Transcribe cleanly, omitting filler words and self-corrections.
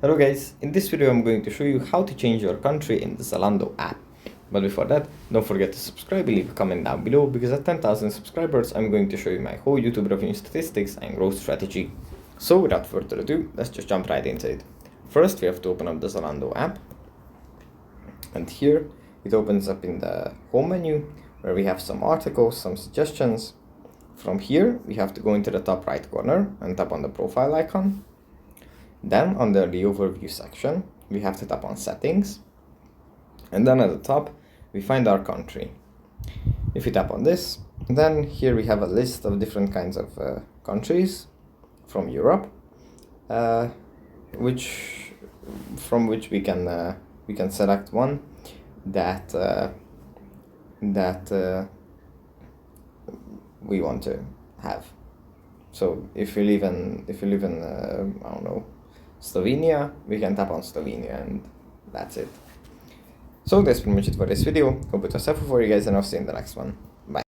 Hello guys, in this video I'm going to show you how to change your country in the Zalando app. But before that, don't forget to subscribe and leave a comment down below, because at 10,000 subscribers I'm going to show you my whole YouTube revenue statistics and growth strategy. So without further ado, let's just jump right into it. First we have to open up the Zalando app, and here it opens up in the home menu where we have some articles, some suggestions. From here we have to go into the top right corner and tap on the profile icon. Then under the overview section, we have to tap on settings, and then at the top we find our country. If we tap on this, then here we have a list of different kinds of countries from Europe, from which we can select one that we want to have. So if you live in I don't know, Slovenia, we can tap on Slovenia, and that's it. So that's pretty much it for this video. Hope it was helpful for you guys, and I'll see you in the next one. Bye.